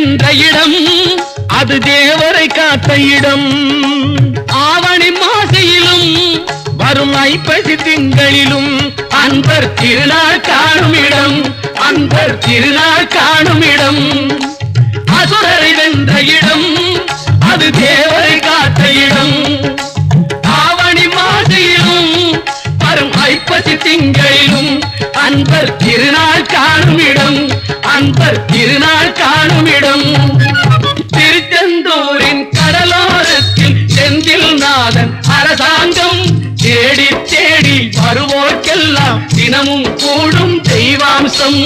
வென்ற இடம் அது தேவரை காத்த இடம். ஆவணி மாசையிலும் வரும் ஐப்பசி திங்களிலும் அன்பர் திருநாள் காணும் இடம், அன்பர் திருநாள் காணும் இடம். அசுரரை வென்ற இடம் அது தேவரை காத்த இடம். ஆவணி மாசையிலும் வரும் ஐப்பசி திங்களிலும் அன்பர் திருநாள் காணும் இடம், அன்பர் திருநாள் காணும் இடம். திருச்செந்தூரின் கடலோரத்தில் செந்தில் நாதன் அரசாங்கம் தேடி தேடி வருவோர்க்கெல்லாம் தினமும் கூடும் தெய்வாம்சம்.